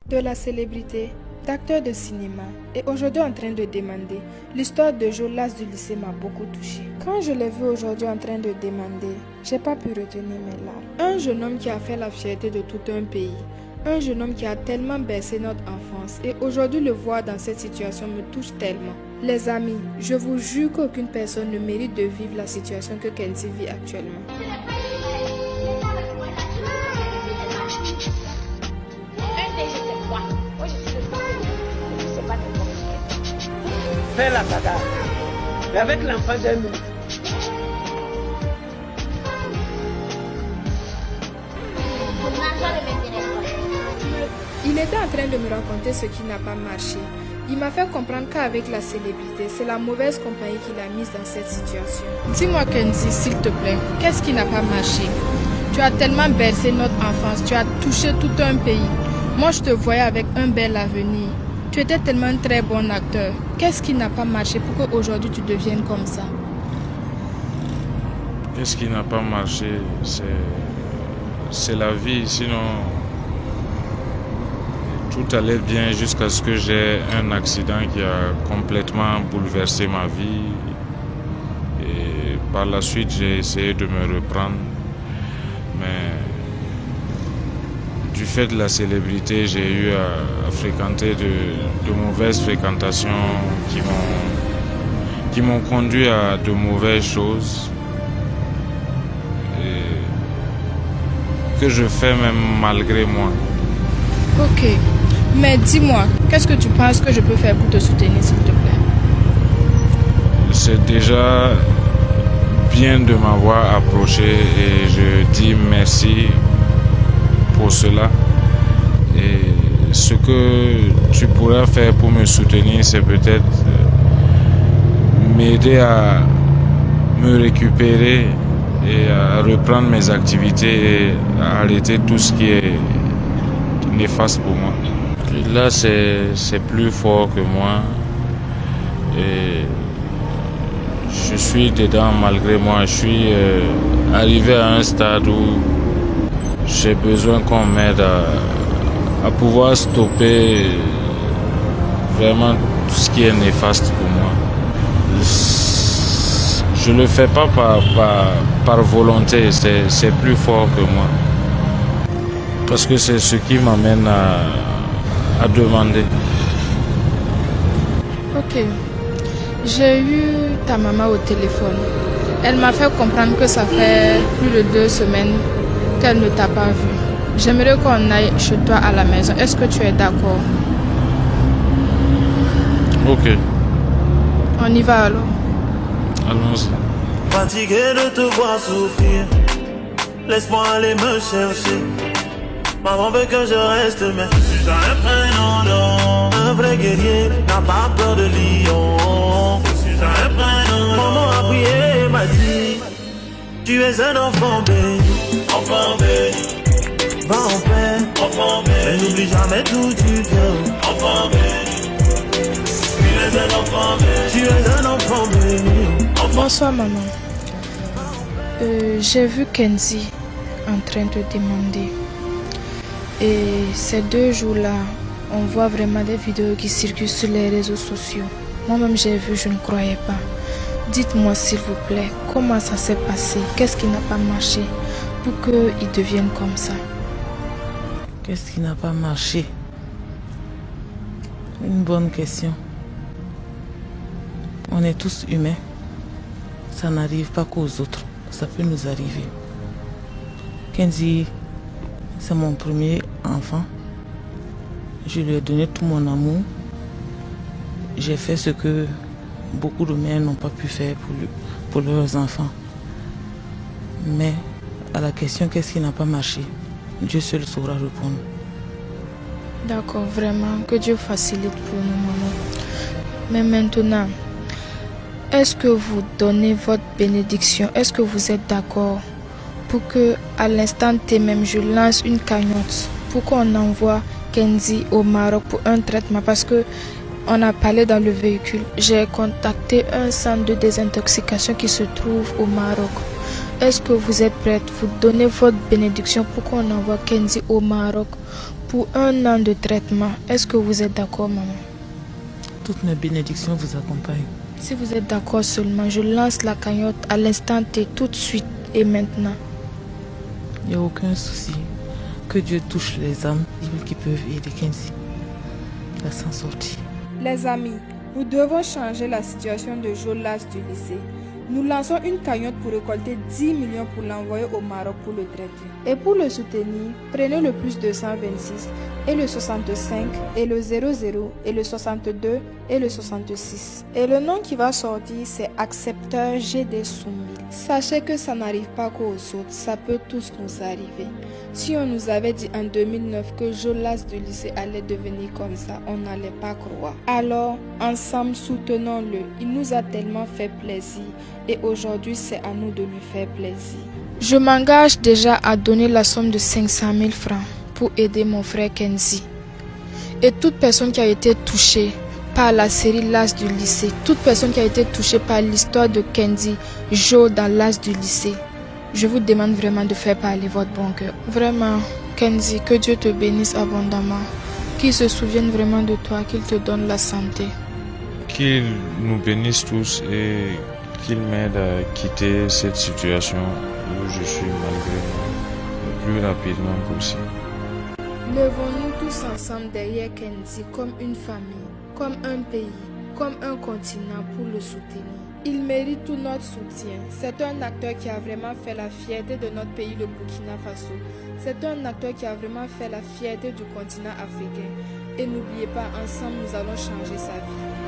de la célébrité, d'acteur de cinéma et aujourd'hui en train de demander. L'histoire de Jolas du lycée m'a beaucoup touchée. Quand je l'ai vu aujourd'hui en train de demander, j'ai pas pu retenir mes larmes. Un jeune homme qui a fait la fierté de tout un pays. Un jeune homme qui a tellement bercé notre enfance et aujourd'hui le voir dans cette situation me touche tellement. Les amis, je vous jure qu'aucune personne ne mérite de vivre la situation que Kenzie vit actuellement. Fais la bagarre. Et avec l'enfant d'un nous. Il était en train de me raconter ce qui n'a pas marché. Il m'a fait comprendre qu'avec la célébrité, c'est la mauvaise compagnie qui l'a mise dans cette situation. Dis-moi Kenzie, s'il te plaît, qu'est-ce qui n'a pas marché? Tu as tellement bercé notre enfance, tu as touché tout un pays. Moi, je te voyais avec un bel avenir. Tu étais tellement un très bon acteur. Qu'est-ce qui n'a pas marché pour qu'aujourd'hui tu deviennes comme ça? Qu'est-ce qui n'a pas marché? C'est la vie, sinon tout allait bien jusqu'à ce que j'ai un accident qui a complètement bouleversé ma vie. Et par la suite, j'ai essayé de me reprendre. Mais du fait de la célébrité, j'ai eu à fréquenter de mauvaises fréquentations qui m'ont conduit à de mauvaises choses. Et que je fais même malgré moi. Ok, mais dis-moi, qu'est-ce que tu penses que je peux faire pour te soutenir, s'il te plaît? C'est déjà bien de m'avoir approché et je dis merci pour cela. Et ce que tu pourras faire pour me soutenir, c'est peut-être m'aider à me récupérer et à reprendre mes activités et à arrêter tout ce qui est néfaste pour moi. Et là, c'est plus fort que moi et je suis dedans malgré moi. Je suis arrivé à un stade où j'ai besoin qu'on m'aide à pouvoir stopper vraiment tout ce qui est néfaste pour moi. Je ne le fais pas par volonté, c'est plus fort que moi. Parce que c'est ce qui m'amène à demander. Ok. J'ai eu ta maman au téléphone. Elle m'a fait comprendre que ça fait plus de 2 semaines qu'elle ne t'a pas vu. J'aimerais qu'on aille chez toi à la maison. Est-ce que tu es d'accord? Ok. On y va alors. Allons-y. Fatigué de te voir souffrir, laisse-moi aller me chercher. Maman veut que je reste, mais je suis un prénom. Un vrai guerrier n'a pas peur de lion. Je suis un prénom. Maman a prié et m'a dit, tu es un enfant béni. Enfant béni. Va en paix. Enfant béni. Mais n'oublie jamais d'où tu viens. Enfant béni. Tu es un enfant béni. Tu es un enfant béni. Bonsoir maman. J'ai vu Kenzie en train de demander. Et ces 2 jours-là, on voit vraiment des vidéos qui circulent sur les réseaux sociaux. Moi-même j'ai vu, je ne croyais pas. Dites-moi s'il vous plaît, comment ça s'est passé? Qu'est-ce qui n'a pas marché pour qu'ils deviennent comme ça? Qu'est-ce qui n'a pas marché? Une bonne question. On est tous humains. Ça n'arrive pas qu'aux autres. Ça peut nous arriver. Kenzie, c'est mon premier enfant. Je lui ai donné tout mon amour. J'ai fait ce que beaucoup de mères n'ont pas pu faire pour leurs enfants. Mais à la question qu'est-ce qui n'a pas marché, Dieu seul saura répondre. D'accord, vraiment, que Dieu facilite pour nous, maman. Mais maintenant, est-ce que vous donnez votre bénédiction? Est-ce que vous êtes d'accord pour que, à l'instant T même, je lance une cagnotte pour qu'on envoie Kenzie au Maroc pour un traitement? Parce que on a parlé dans le véhicule. J'ai contacté un centre de désintoxication qui se trouve au Maroc. Est-ce que vous êtes prête? Vous donnez votre bénédiction pour qu'on envoie Kenzie au Maroc pour 1 an de traitement. Est-ce que vous êtes d'accord, maman? Toutes mes bénédictions vous accompagnent. Si vous êtes d'accord seulement, je lance la cagnotte à l'instant T, tout de suite et maintenant. Il n'y a aucun souci. Que Dieu touche les âmes qui peuvent aider Kenzie à s'en sortir. Les amis, nous devons changer la situation de Jolas du lycée. Nous lançons une cagnotte pour récolter 10 millions pour l'envoyer au Maroc pour le traiter. Et pour le soutenir, prenez le plus 226 et le 65 et le 00 et le 62 et le 66. Et le nom qui va sortir, c'est Accepteur GD Soumil. Sachez que ça n'arrive pas qu'aux autres, ça peut tous nous arriver. Si on nous avait dit en 2009 que Jolas du lycée allait devenir comme ça, on n'allait pas croire. Alors, ensemble, soutenons-le. Il nous a tellement fait plaisir et aujourd'hui, c'est à nous de lui faire plaisir. Je m'engage déjà à donner la somme de 500 000 francs pour aider mon frère Kenzie. Et toute personne qui a été touchée par la série L'As du lycée, toute personne qui a été touchée par l'histoire de Kenzie, Jo dans L'As du lycée, je vous demande vraiment de faire parler votre bon cœur. Vraiment, Kenzie, que Dieu te bénisse abondamment, qu'il se souvienne vraiment de toi, qu'il te donne la santé. Qu'il nous bénisse tous et qu'il m'aide à quitter cette situation où je suis malgré moi le plus rapidement possible. Levons-nous tous ensemble derrière Kenzie comme une famille, comme un pays, comme un continent pour le soutenir. Il mérite tout notre soutien. C'est un acteur qui a vraiment fait la fierté de notre pays, le Burkina Faso. C'est un acteur qui a vraiment fait la fierté du continent africain. Et n'oubliez pas, ensemble, nous allons changer sa vie.